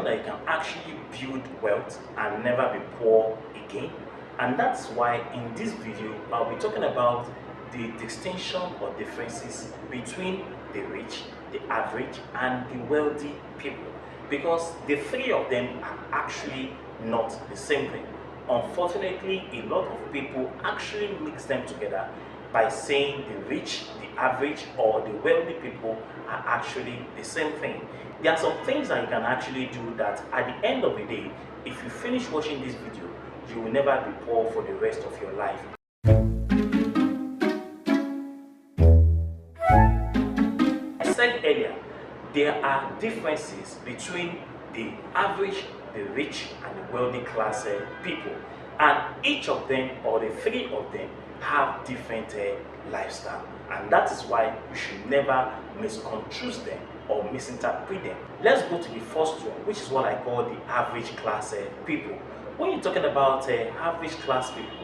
that you can actually build wealth and never be poor again? And that's why in this video I'll be talking about the distinction or differences between the rich, the average, and the wealthy people, because the three of them are actually not the same thing. Unfortunately, a lot of people actually mix them together by saying the rich, the average, or the wealthy people are actually the same thing. There are some things that you can actually do that at the end of the day, if you finish watching this video, you will never be poor for the rest of your life. I said earlier, there are differences between the average, the rich, and the wealthy class people, and each of them, or the three of them, have different lifestyle, and that is why you should never misconstrue them or misinterpret them. Let's go to the first one, which is what I call the average class people. When you're talking about average class people,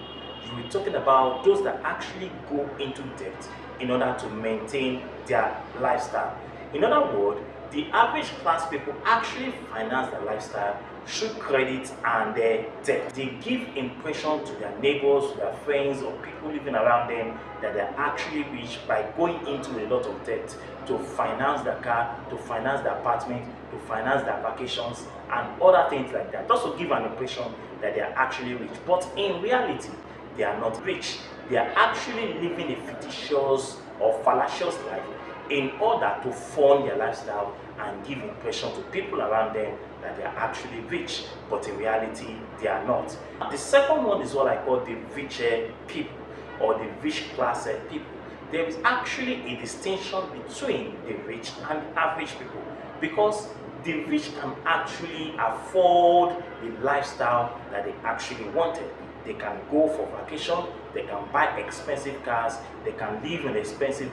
you're talking about those that actually go into debt in order to maintain their lifestyle. In other words, the average class people actually finance their lifestyle through credit and debt. They give impression to their neighbors, to their friends, or people living around them that they're actually rich by going into a lot of debt to finance their car, to finance their apartment, to finance their vacations, and other things like that. Just to give an impression that they are actually rich. But in reality, they are not rich. They are actually living a fictitious or fallacious life in order to fund their lifestyle and give impression to people around them that they are actually rich, but in reality they are not. The second one is what I call the rich people, or the rich class people. There is actually a distinction between the rich and the average people, because the rich can actually afford the lifestyle that they actually wanted. They can go for vacation, they can buy expensive cars, they can live in expensive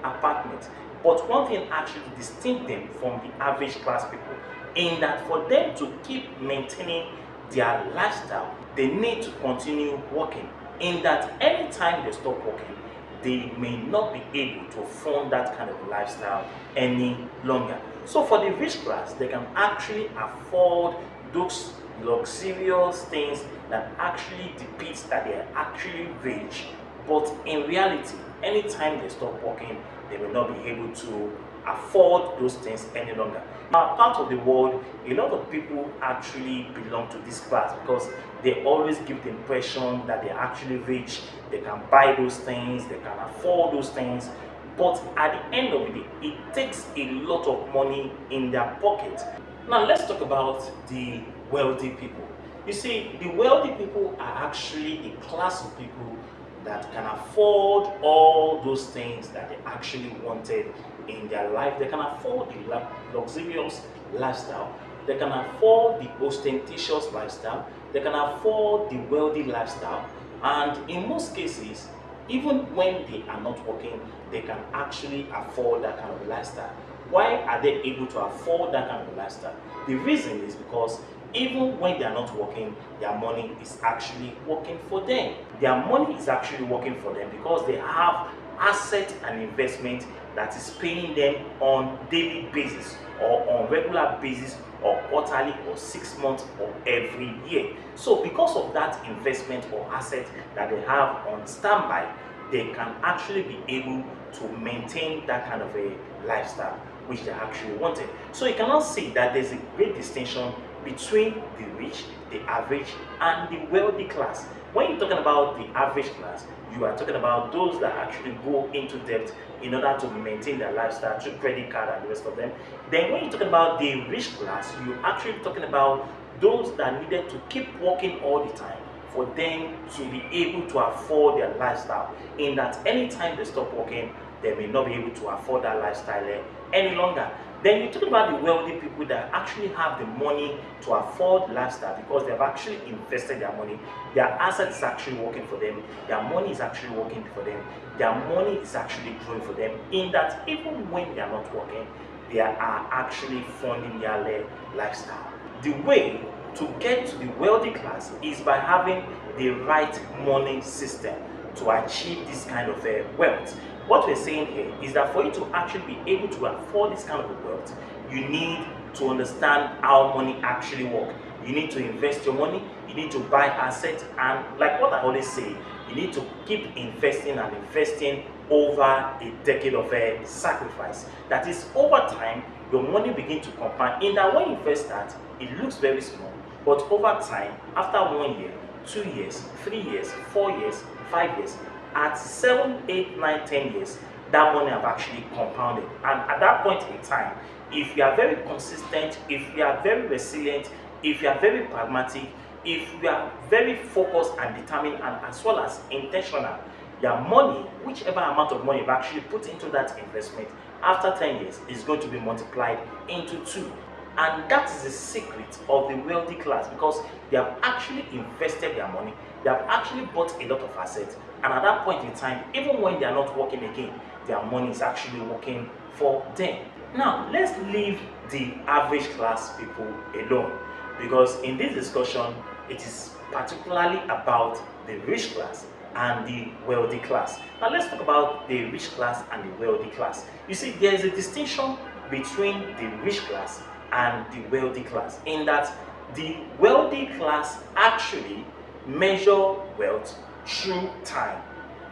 apartments. But one thing actually distinct them from the average class people, in that for them to keep maintaining their lifestyle, they need to continue working. In that anytime they stop working, they may not be able to fund that kind of lifestyle any longer. So for the rich class, they can actually afford those luxurious things that actually depicts that they are actually rich, but in reality, anytime they stop working, they will not be able to afford those things any longer. Now, part of the world, a lot of people actually belong to this class because they always give the impression that they're actually rich, they can buy those things, they can afford those things, but at the end of the day, it takes a lot of money in their pocket. Now, let's talk about the wealthy people. You see, the wealthy people are actually a class of people that can afford all those things that they actually wanted in their life. They can afford the luxurious lifestyle, they can afford the ostentatious lifestyle, they can afford the wealthy lifestyle, and in most cases, even when they are not working, they can actually afford that kind of lifestyle. Why are they able to afford that kind of lifestyle? The reason is because even when they are not working, their money is actually working for them. Their money is actually working for them because they have asset and investment that is paying them on daily basis, or on regular basis, or quarterly, or 6 months, or every year. So because of that investment or asset that they have on standby, they can actually be able to maintain that kind of a lifestyle which they actually wanted. So you cannot see that there's a great distinction between the rich, the average, and the wealthy class. When you're talking about the average class, you are talking about those that actually go into debt in order to maintain their lifestyle through credit card and the rest of them. Then when you're talking about the rich class, you're actually talking about those that needed to keep working all the time for them to be able to afford their lifestyle, in that anytime they stop working, they may not be able to afford that lifestyle any longer. Then you talk about the wealthy people that actually have the money to afford lifestyle because they've actually invested their money. Their assets is actually working for them. Their money is actually working for them. Their money is actually growing for them, in that even when they are not working, they are actually funding their lifestyle. The way to get to the wealthy class is by having the right money system to achieve this kind of wealth. What we're saying here is that for you to actually be able to afford this kind of wealth, you need to understand how money actually works. You need to invest your money, you need to buy assets, and like what I always say, you need to keep investing and investing over a decade of sacrifice. That is, over time, your money begins to compound. In that, when you first start, it looks very small, but over time, after 1 year, 2 years, 3 years, 4 years, 5 years, at 7, 8, 9, 10 years, that money have actually compounded. And at that point in time, if you are very consistent, if you are very resilient, if you are very pragmatic, if you are very focused and determined, and as well as intentional, your money, whichever amount of money you've actually put into that investment, after 10 years is going to be multiplied into 2. And that is the secret of the wealthy class, because they have actually invested their money, they have actually bought a lot of assets, and at that point in time, even when they are not working again, their money is actually working for them. Now, let's leave the average class people alone, because in this discussion, it is particularly about the rich class and the wealthy class. Now, let's talk about the rich class and the wealthy class. You see, there is a distinction between the rich class and the wealthy class, in that the wealthy class actually measure wealth through time.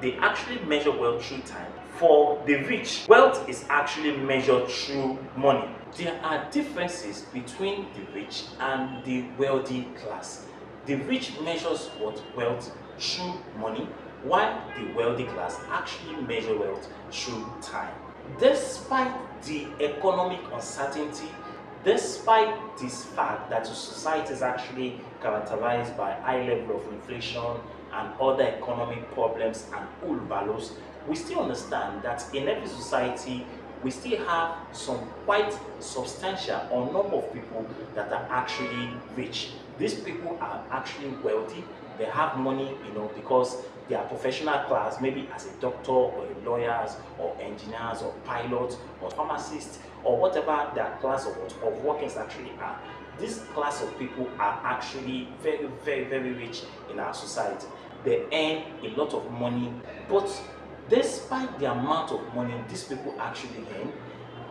They actually measure wealth through time. For the rich, wealth is actually measured through money. There are differences between the rich and the wealthy class. The rich measures what wealth through money, while the wealthy class actually measure wealth through time. Despite the economic uncertainty, despite this fact that society is actually characterized by high level of inflation and other economic problems and ulvalos, we still understand that in every society we still have some quite substantial or number of people that are actually rich. These people are actually wealthy. They have money, because they are professional class, maybe as a doctor or a lawyers or engineers or pilots or pharmacists or whatever their class of workings actually are. This class of people are actually very, very, very rich in our society. They earn a lot of money, but despite the amount of money these people actually earn,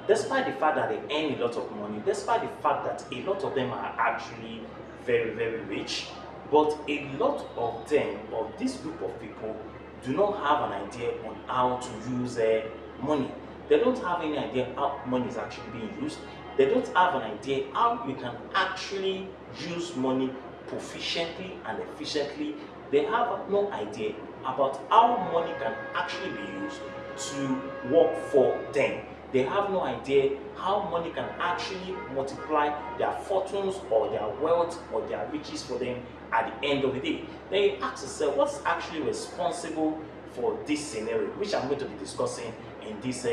despite the fact that they earn a lot of money, despite the fact that a lot of them are actually very, very rich, but a lot of them, of this group of people, do not have an idea on how to use money. They don't have any idea how money is actually being used. They don't have an idea how you can actually use money proficiently and efficiently. They have no idea about how money can actually be used to work for them. They have no idea how money can actually multiply their fortunes or their wealth or their riches for them at the end of the day. Then you ask yourself, what's actually responsible for this scenario, which I'm going to be discussing in this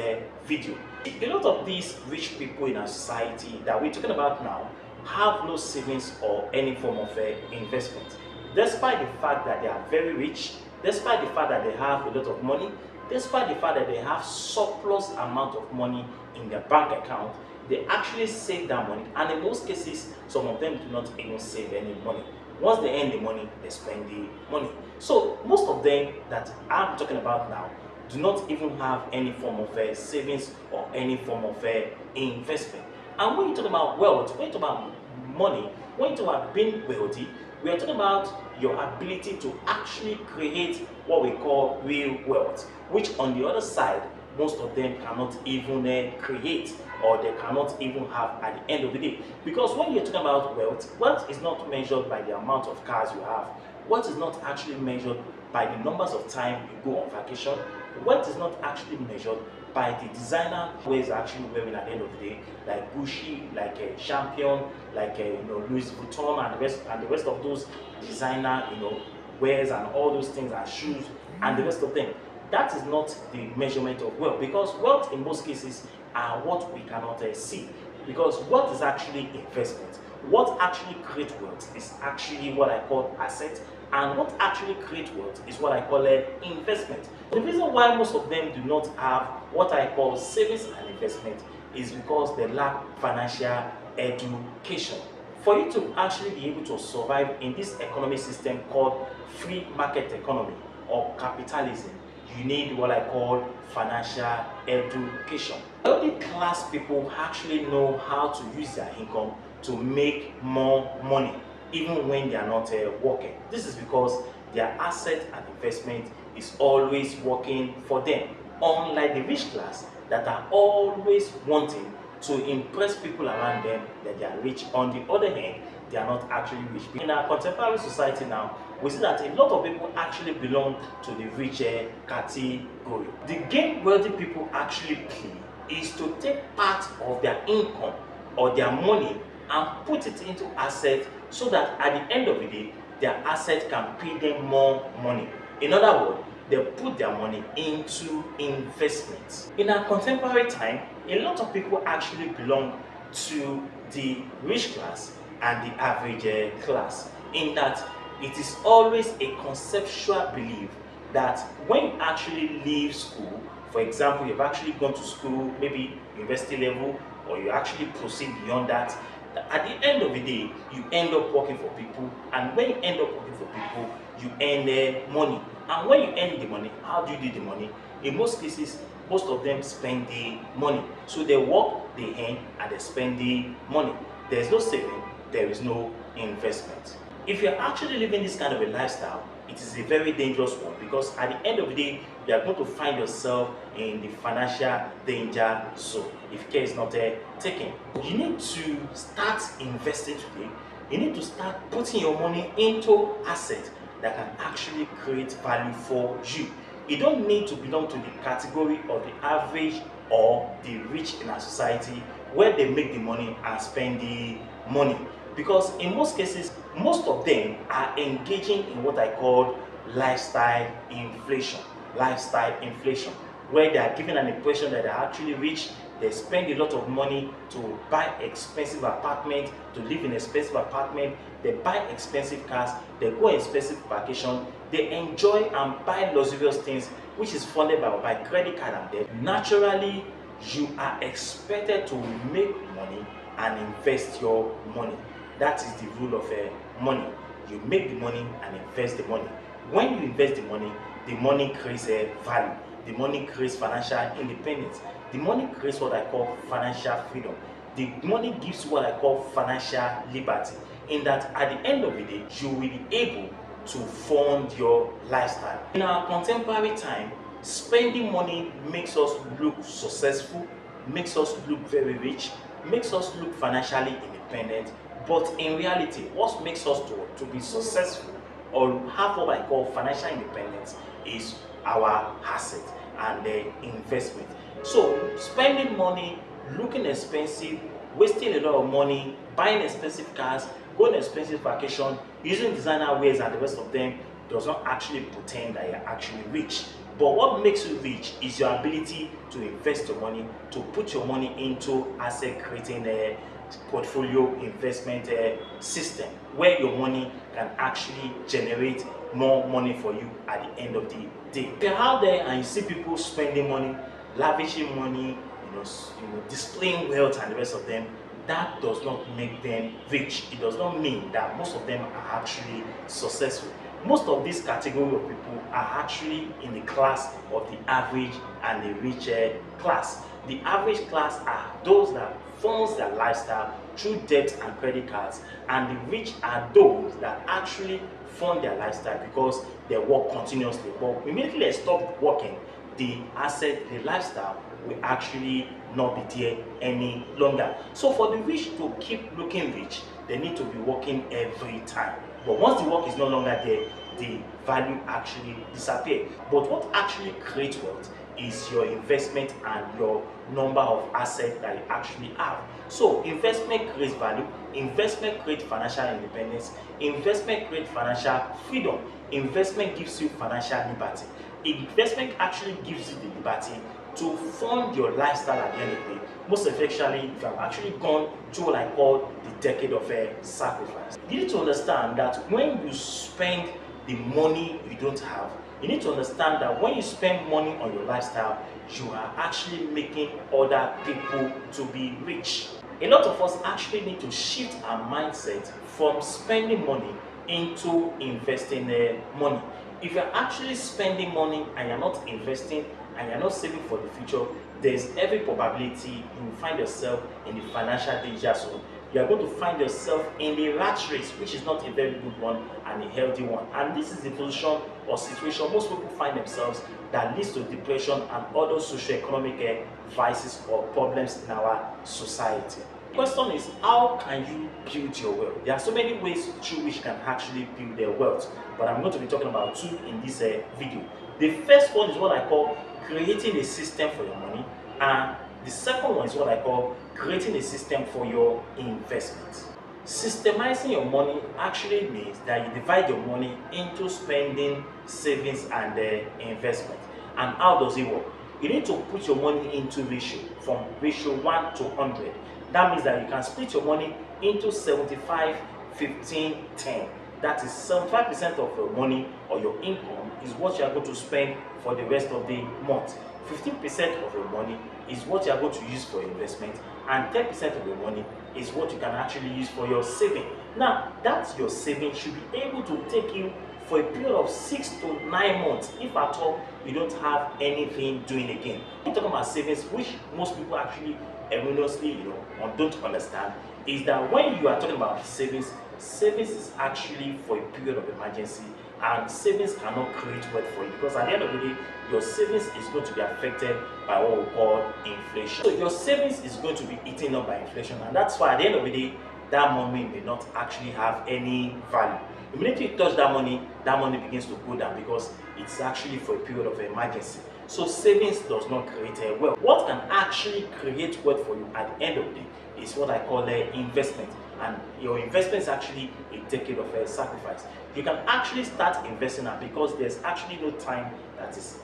video. A lot of these rich people in our society that we're talking about now have no savings or any form of investment. Despite the fact that they are very rich, despite the fact that they have a lot of money, despite the fact that they have surplus amount of money in their bank account, they actually save that money, and in most cases, some of them do not even save any money. Once they earn the money, they spend the money. So most of them that I'm talking about now do not even have any form of savings or any form of investment. And when you talk about wealth, when you talk about money, when you talk about being wealthy, we are talking about your ability to actually create what we call real wealth, which on the other side, most of them cannot even create, or they cannot even have at the end of the day. Because when you're talking about wealth, wealth is not measured by the amount of cars you have. Wealth is not actually measured by the numbers of time you go on vacation. Wealth is not actually measured by the designer wears actually wearing at the end of the day, like Gucci, like Champion, like Louis Vuitton, and the rest of those designer wears and all those things, and shoes and the rest of them. That is not the measurement of wealth, because wealth in most cases are what we cannot see. Because wealth is actually investment. What actually creates wealth is actually what I call assets, and what actually creates wealth is what I call investment. The reason why most of them do not have what I call savings and investment is because they lack financial education. For you to actually be able to survive in this economic system called free market economy or capitalism, you need what I call financial education. Wealthy class people actually know how to use their income to make more money even when they are not working. This is because their asset and investment is always working for them, unlike the rich class that are always wanting to impress people around them that they are rich. On the other hand, they are not actually rich. In our contemporary society now, we see that a lot of people actually belong to the rich category. The game wealthy people actually play is to take part of their income or their money and put it into assets so that at the end of the day, their assets can pay them more money. In other words, they put their money into investments. In our contemporary time, a lot of people actually belong to the rich class and the average class, in that it is always a conceptual belief that when you actually leave school, for example, you've actually gone to school, maybe university level, or you actually proceed beyond that, at the end of the day, you end up working for people, and when you end up working for people, you earn money. And when you earn the money, how do you do the money? In most cases, most of them spend the money. So they work, they earn, and they spend the money. There is no saving, there is no investment. If you're actually living this kind of a lifestyle, it is a very dangerous one, because at the end of the day, you are going to find yourself in the financial danger zone if care is not taken. You need to start investing today. You need to start putting your money into assets that can actually create value for you. You don't need to belong to the category of the average or the rich in our society, where they make the money and spend the money. Because in most cases, most of them are engaging in what I call lifestyle inflation. Lifestyle inflation, where they are given an impression that they're actually rich. They spend a lot of money to buy expensive apartment, to live in expensive apartment. They buy expensive cars, they go on expensive vacation, they enjoy and buy luxurious things, which is funded by credit card and debt. Naturally, you are expected to make money and invest your money. That is the rule of money. You make the money and invest the money. When you invest the money creates value. The money creates financial independence. The money creates what I call financial freedom. The money gives you what I call financial liberty, in that at the end of the day, you will be able to fund your lifestyle. In our contemporary time, spending money makes us look successful, makes us look very rich, makes us look financially independent. But in reality, what makes us to be successful or have what I call financial independence is our asset and the investment. So spending money, looking expensive, wasting a lot of money, buying expensive cars, going on expensive vacation, using designer wears and the rest of them does not actually pretend that you're actually rich. But what makes you rich is your ability to invest your money, to put your money into asset creating portfolio investment system, where your money can actually generate more money for you at the end of the day. If you're out there and you see people spending money, lavishing money, displaying wealth and the rest of them, that does not make them rich. It does not mean that most of them are actually successful. Most of this category of people are actually in the class of the average and the rich class. The average class are those that funds their lifestyle through debt and credit cards, and the rich are those that actually fund their lifestyle because they work continuously. But immediately they stop working, the asset, the lifestyle will actually not be there any longer. So for the rich to keep looking rich, they need to be working every time. But once the work is no longer there, the value actually disappears. But what actually creates wealth is your investment and your number of assets that you actually have. So investment creates value, investment creates financial independence, investment creates financial freedom, investment gives you financial liberty. Investment actually gives you the liberty to fund your lifestyle at the end of the day. Most especially if you have actually gone through what I call the decade of sacrifice. You need to understand that when you spend the money you don't have, you need to understand that when you spend money on your lifestyle, you are actually making other people to be rich. A lot of us actually need to shift our mindset from spending money into investing money. If you're actually spending money and you're not investing and you're not saving for the future, there's every probability you will find yourself in the financial danger zone. You are going to find yourself in the rat race, which is not a very good one and a healthy one. And this is the position or situation most people find themselves that leads to depression and other socioeconomic vices or problems in our society. The question is, how can you build your wealth? There are so many ways through which you can actually build their wealth, but I'm going to be talking about two in this video. The first one is what I call creating a system for your money, and the second one is what I call creating a system for your investment. Systemizing your money actually means that you divide your money into spending, savings, and investment. And how does it work? You need to put your money into ratio, from ratio 1 to 100. That means that you can split your money into 75, 15, 10. That is 75% of your money or your income is what you are going to spend for the rest of the month. 15% of your money is what you are going to use for investment, and 10% of your money is what you can actually use for your saving. Now, that's your saving should be able to take you for a period of 6 to 9 months, if at all you don't have anything doing again. We're talking about savings, which most people actually erroneously don't understand, is that when you are talking about savings, savings is actually for a period of emergency, and savings cannot create wealth for you, because at the end of the day, your savings is going to be affected by what we call inflation. So your savings is going to be eaten up by inflation, and that's why at the end of the day, that money may not actually have any value. Immediately you touch that money begins to go down, because it's actually for a period of emergency. So savings does not create a wealth. What can actually create wealth for you at the end of the day is what I call investment. And your investment is actually a decade of sacrifice. You can actually start investing now, because there's actually no time that is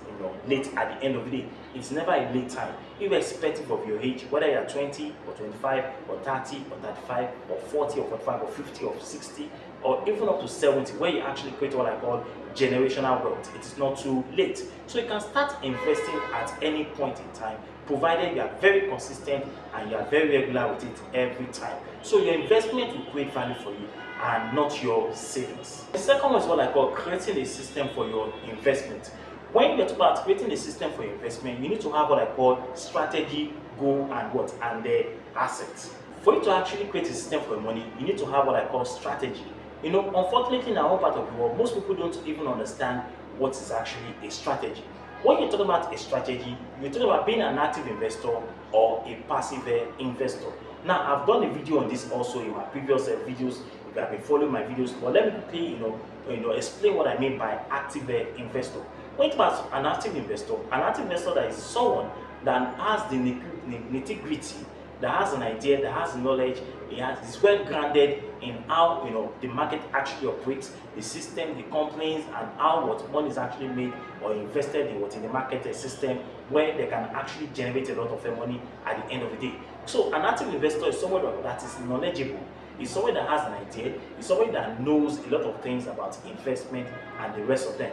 late at the end of the day. It's never a late time, irrespective of your age, whether you're 20 or 25 or 30 or 35 or 40 or 45 or 50 or 60 or even up to 70, where you actually create what I call generational wealth. It is not too late. So you can start investing at any point in time, provided you are very consistent and you are very regular with it every time. So your investment will create value for you and not your savings. The second one is what I call creating a system for your investment. When you talk about creating a system for your investment, you need to have what I call strategy, goal, and the assets. For you to actually create a system for your money, you need to have what I call strategy. Unfortunately, in our part of the world, most people don't even understand what is actually a strategy. When you're talking about a strategy, you're talking about being an active investor or a passive investor. Now, I've done a video on this also in my previous videos. If you have been following my videos, but let me quickly, explain what I mean by active investor. When you talk about an active investor that is someone that has the nitty-gritty, that has an idea, that has knowledge, is well grounded in how the market actually operates, the system, the companies, and how what money is actually made or invested in the market system, where they can actually generate a lot of money at the end of the day. So an active investor is someone that is knowledgeable, is someone that has an idea, is someone that knows a lot of things about investment and the rest of them.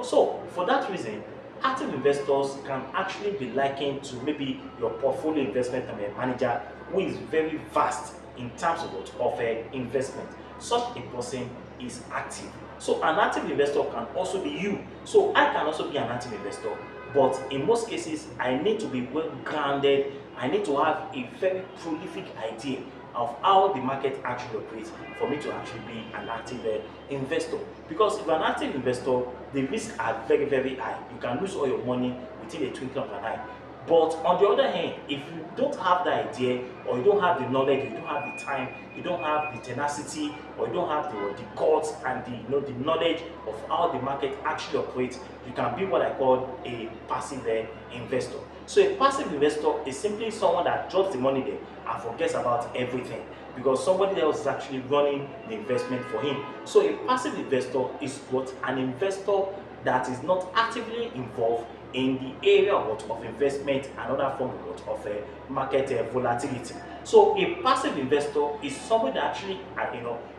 So for that reason, active investors can actually be likened to maybe your portfolio investment manager, who is very vast in terms of investment. Such a person is active. So an active investor can also be you. So I can also be an active investor, but in most cases, I need to be well grounded. I need to have a very prolific idea of how the market actually operates for me to actually be an active investor. Because if you're an active investor, the risks are very, very high. You can lose all your money within a twinkle of an eye. But on the other hand, if you don't have the idea, or you don't have the knowledge, you don't have the time, you don't have the tenacity, or you don't have the guts and the knowledge of how the market actually operates, you can be what I call a passive investor. So a passive investor is simply someone that drops the money there and forgets about everything, because somebody else is actually running the investment for him. So a passive investor is what? An investor that is not actively involved in the area of investment and other form of market volatility. So a passive investor is someone that actually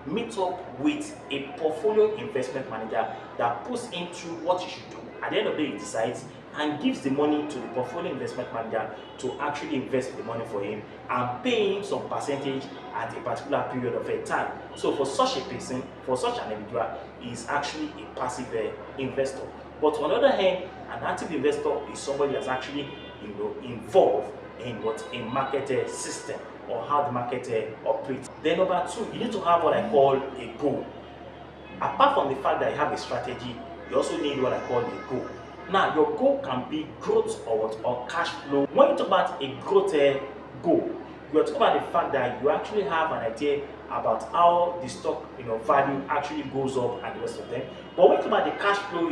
meets up with a portfolio investment manager that puts him through what you should do. At the end of the day, he decides, and gives the money to the portfolio investment manager to actually invest the money for him and pay him some percentage at a particular period of a time. So for such a person, for such an individual, he is actually a passive investor. But on the other hand, an active investor is somebody that's actually involved in what a market system or how the market operates. Then number two, you need to have what I call a goal. Apart from the fact that you have a strategy, you also need what I call a goal. Now, your goal can be growth or cash flow. When you talk about a growth goal, you are talking about the fact that you actually have an idea about how the stock value actually goes up and the rest of them. But when you talk about the cash flow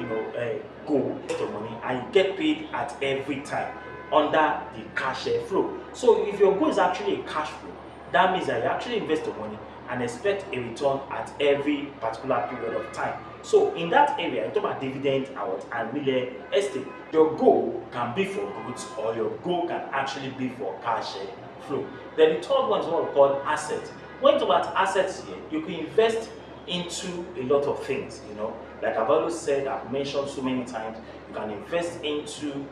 goal, you get your money and you get paid at every time under the cash flow. So if your goal is actually a cash flow, that means that you actually invest your money and expect a return at every particular period of time. So in that area, you talk about dividend and real estate. Your goal can be for goods or your goal can actually be for cash flow. Then the third one is what we call assets. When you talk about assets here, you can invest into a lot of things, like I've always said, I've mentioned so many times, you can invest into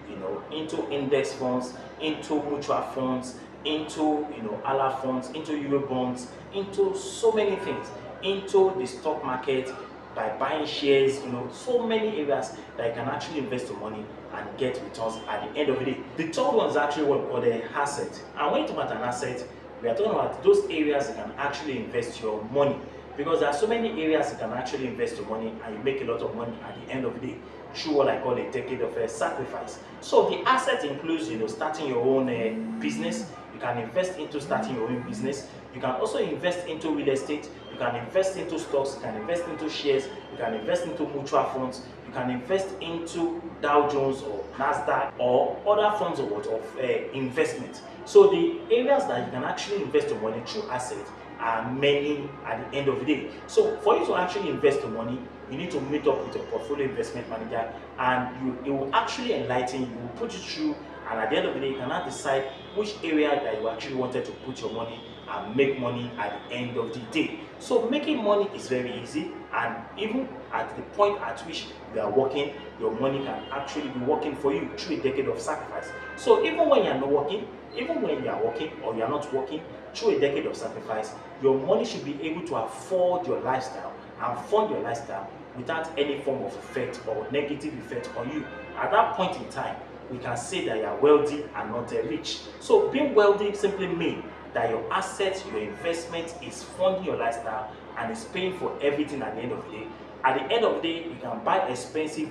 index funds, into mutual funds, into ALA funds, into Euro bonds, into so many things, into the stock market by buying shares, so many areas that you can actually invest your money and get returns at the end of the day. The third one is actually what we call the asset. And when you talk about an asset, we are talking about those areas you can actually invest your money, because there are so many areas you can actually invest your money and you make a lot of money at the end of the day through what I call a decade of sacrifice. So the asset includes starting your own business. You can invest into starting your own business. You can also invest into real estate. You can invest into stocks. You can invest into shares. You can invest into mutual funds. You can invest into Dow Jones or Nasdaq or other forms of investment. So the areas that you can actually invest your money through assets are many at the end of the day. So for you to actually invest your money, you need to meet up with your portfolio investment manager, and it will actually enlighten you, will put you through, and at the end of the day, you cannot decide which area that you actually wanted to put your money and make money at the end of the day. So making money is very easy, and even at the point at which you are working, your money can actually be working for you through a decade of sacrifice. So even when you are not working, even when you are working or you are not working, through a decade of sacrifice, your money should be able to afford your lifestyle and fund your lifestyle without any form of effect or negative effect on you. At that point in time, we can say that you are wealthy and not rich. So being wealthy simply means that your assets, your investment is funding your lifestyle and is paying for everything at the end of the day. At the end of the day, you can buy expensive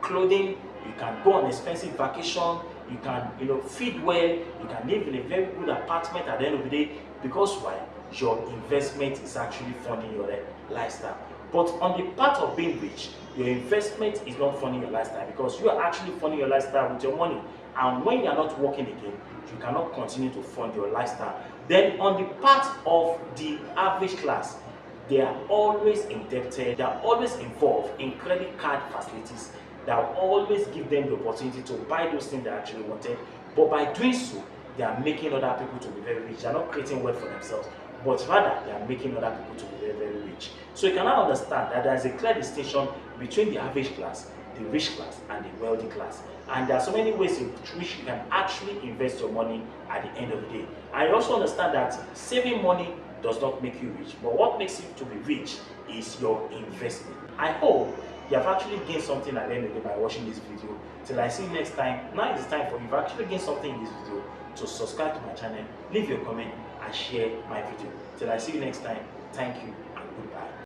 clothing, you can go on expensive vacation, you can feed well, you can live in a very good apartment at the end of the day, because why? Your investment is actually funding your lifestyle. But on the part of being rich, your investment is not funding your lifestyle, because you are actually funding your lifestyle with your money. And when you are not working again, you cannot continue to fund your lifestyle. Then on the part of the average class, they are always indebted, they are always involved in credit card facilities that will always give them the opportunity to buy those things they actually wanted. But by doing so, they are making other people to be very rich. They are not creating wealth for themselves, but rather they are making other people to be very, very rich. So you can now understand that there is a clear distinction between the average class, the rich class, and the wealthy class. And there are so many ways in which you can actually invest your money at the end of the day. I also understand that saving money does not make you rich, but what makes you to be rich is your investment. I hope you have actually gained something at the end of the day by watching this video. Till I see you next time, now is the time for you to actually gain something in this video. So subscribe to my channel, leave your comment, and share my video. Till I see you next time, thank you and goodbye.